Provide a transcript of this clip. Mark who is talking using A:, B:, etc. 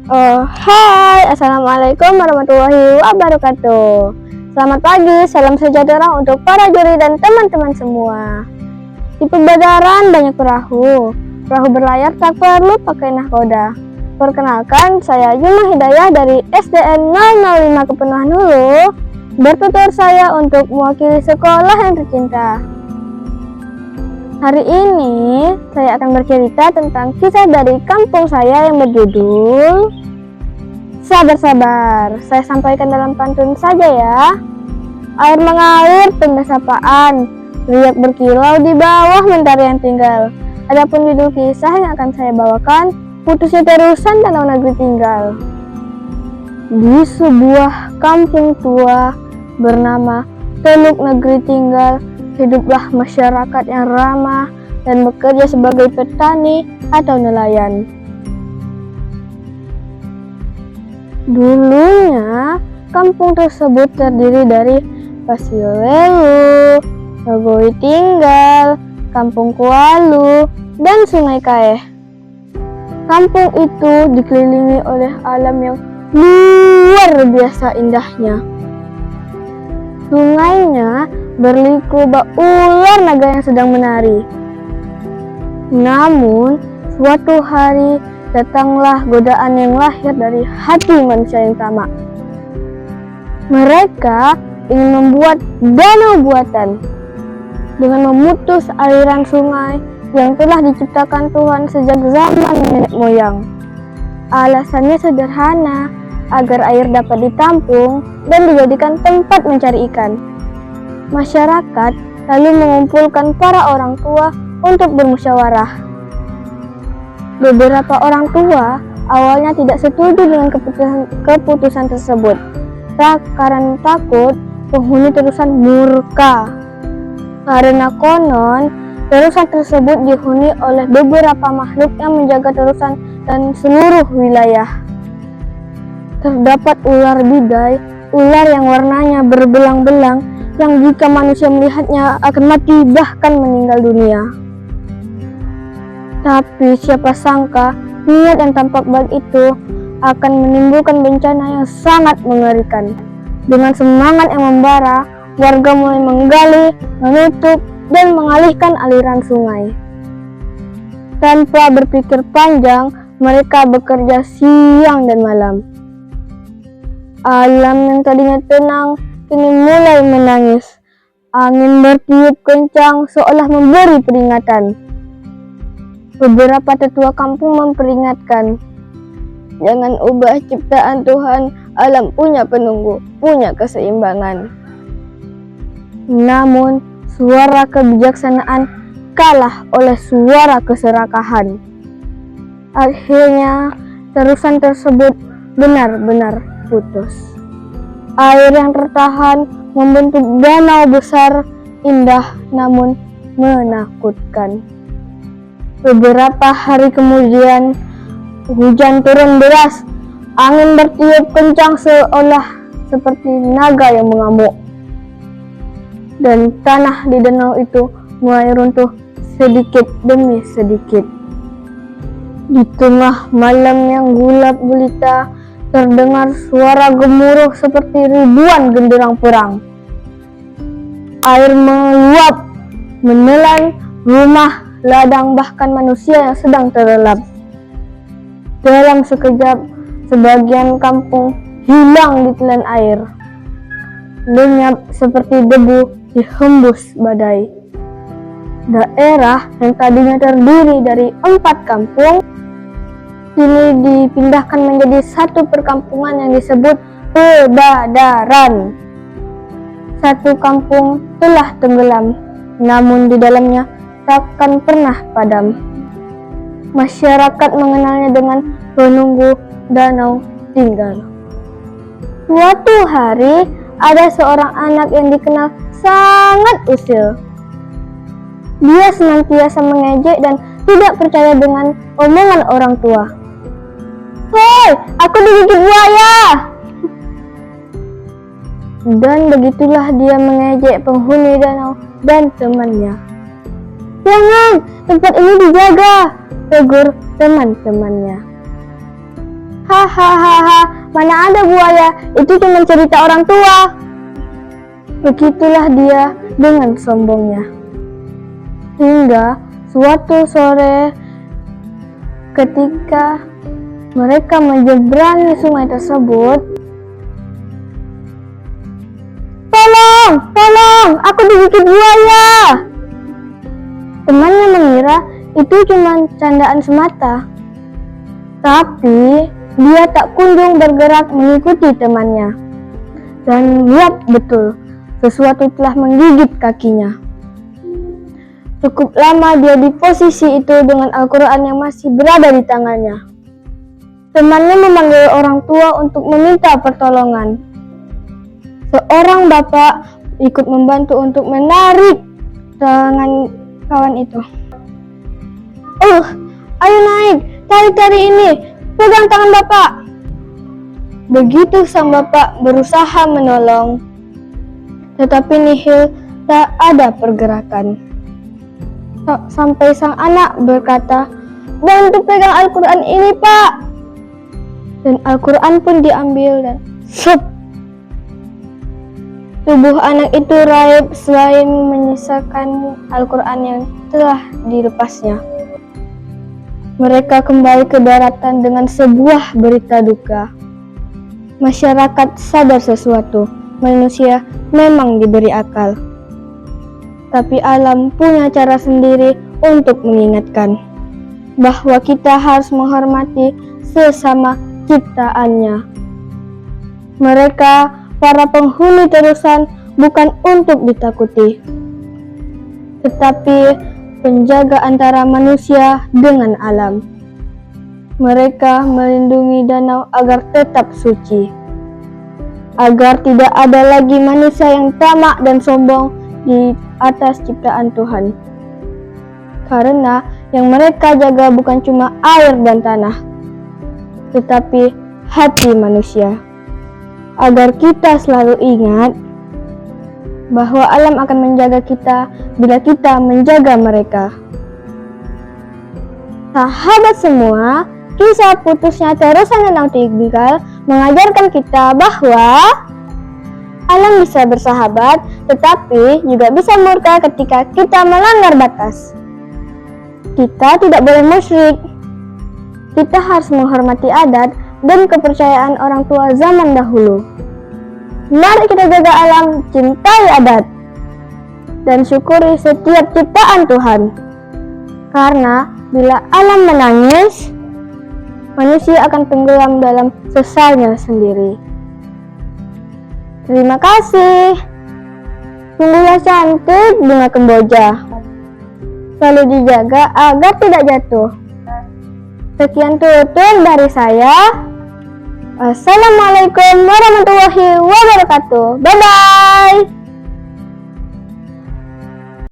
A: Hai, Assalamualaikum warahmatullahi wabarakatuh. Selamat pagi, salam sejahtera untuk para juri dan teman-teman semua. Di Perbadaran banyak perahu berlayar tak perlu pakai nahkoda. Perkenalkan, saya Juma Hidayah dari SDN 005 Kepenuhan Hulu. Bertutur saya untuk mewakili sekolah yang tercinta. Hari ini saya akan bercerita tentang kisah dari kampung saya yang berjudul Sabar-sabar. Saya sampaikan dalam pantun saja ya. Air mengalir tanda sapaan, riak berkilau di bawah mentari yang tinggal. Adapun judul kisah yang akan saya bawakan, putusnya terusan danau negeri tinggal. Di sebuah kampung tua bernama Teluk Negeri Tinggal, hiduplah masyarakat yang ramah dan bekerja sebagai petani atau nelayan. Dulunya, kampung tersebut terdiri dari Pasiolelu, Nogoi Tinggal, Kampung Kualu, dan Sungai Kaeh. Kampung itu dikelilingi oleh alam yang luar biasa indahnya. Sungainya berliku bak ular naga yang sedang menari. Namun, suatu hari datanglah godaan yang lahir dari hati manusia yang tamak. Mereka ingin membuat danau buatan dengan memutus aliran sungai yang telah diciptakan Tuhan sejak zaman nenek moyang. Alasannya sederhana, agar air dapat ditampung dan dijadikan tempat mencari ikan. Masyarakat lalu mengumpulkan para orang tua untuk bermusyawarah. Beberapa orang tua awalnya tidak setuju dengan keputusan tersebut, karena takut penghuni terusan murka. Karena konon terusan tersebut dihuni oleh beberapa makhluk yang menjaga terusan dan seluruh wilayah. Terdapat ular bidai, ular yang warnanya berbelang-belang, yang jika manusia melihatnya akan mati bahkan meninggal dunia. Tapi siapa sangka niat yang tampak baik itu akan menimbulkan bencana yang sangat mengerikan. Dengan semangat yang membara, warga mulai menggali, menutup, dan mengalihkan aliran sungai. Tanpa berpikir panjang, mereka bekerja siang dan malam. Alam yang tadinya tenang kini mulai menangis. Angin bertiup kencang seolah memberi peringatan. Beberapa tetua kampung memperingatkan, jangan ubah ciptaan Tuhan, alam punya penunggu, punya keseimbangan. Namun, suara kebijaksanaan kalah oleh suara keserakahan. Akhirnya, terusan tersebut benar-benar putus. Air yang tertahan membentuk danau besar, indah namun menakutkan. Beberapa hari kemudian, hujan turun deras, angin bertiup kencang seolah seperti naga yang mengamuk. Dan tanah di danau itu mulai runtuh sedikit demi sedikit. Di tengah malam yang gelap gulita, terdengar suara gemuruh seperti ribuan genderang perang. Air meluap, menelan rumah, ladang, bahkan manusia yang sedang terlelap. Dalam sekejap, sebagian kampung hilang ditelan air. Lenyap seperti debu dihembus badai. Daerah yang tadinya terdiri dari 4 kampung kini dipindahkan menjadi satu perkampungan yang disebut Perbadaran. Satu kampung telah tenggelam, namun di dalamnya takkan pernah padam. Masyarakat mengenalnya dengan penunggu danau tinggal. Suatu hari, ada seorang anak yang dikenal sangat usil. Dia senantiasa mengejek dan tidak percaya dengan omongan orang tua. "Hei, aku digigit buaya!" Dan begitulah dia mengejek penghuni danau dan temannya. "Jangan, tempat ini dijaga," tegur teman-temannya. Hahaha, mana ada buaya, itu cuma cerita orang tua. Begitulah dia dengan sombongnya. Hingga suatu sore ketika mereka menyeberangi sungai tersebut, Tolong, aku digigit buaya. Temannya mengira itu cuma candaan semata. Tapi dia tak kunjung bergerak mengikuti temannya. Dan lihat betul, sesuatu telah menggigit kakinya. Cukup lama dia di posisi itu dengan Al-Quran yang masih berada di tangannya. Temannya memanggil orang tua untuk meminta pertolongan. Seorang bapak ikut membantu untuk menarik tangan kawan itu. Ayo naik, tarik ini, pegang tangan bapak. Begitu sang bapak berusaha menolong, tetapi nihil, tak ada pergerakan. Sampai sang anak berkata, "Bantu pegang Al-Quran ini, Pak." Dan Al-Quran pun diambil dan tubuh anak itu raib selain menyisakan Al-Quran yang telah dilepasnya. Mereka kembali ke daratan dengan sebuah berita duka. Masyarakat sadar sesuatu, manusia memang diberi akal. Tapi alam punya cara sendiri untuk mengingatkan bahwa kita harus menghormati sesama ciptaannya. Mereka para penghuni terusan bukan untuk ditakuti, tetapi penjaga antara manusia dengan alam. Mereka melindungi danau agar tetap suci, agar tidak ada lagi manusia yang tamak dan sombong di atas ciptaan Tuhan. Karena yang mereka jaga bukan cuma air dan tanah, tetapi hati manusia. Agar kita selalu ingat bahwa alam akan menjaga kita bila kita menjaga mereka. Sahabat semua, kisah putusnya terusan Danau Tiggal mengajarkan kita bahwa alam bisa bersahabat, tetapi juga bisa murka ketika kita melanggar batas. Kita tidak boleh musyrik. Kita harus menghormati adat dan kepercayaan orang tua zaman dahulu. Mari kita jaga alam, cintai adat, dan syukuri setiap ciptaan Tuhan. Karena bila alam menangis, manusia akan tenggelam dalam sesalnya sendiri. Terima kasih. Sungguhlah cantik bunga kemboja. Selalu dijaga agar tidak jatuh. Sekian tutur dari saya. Assalamualaikum warahmatullahi wabarakatuh. Bye-bye.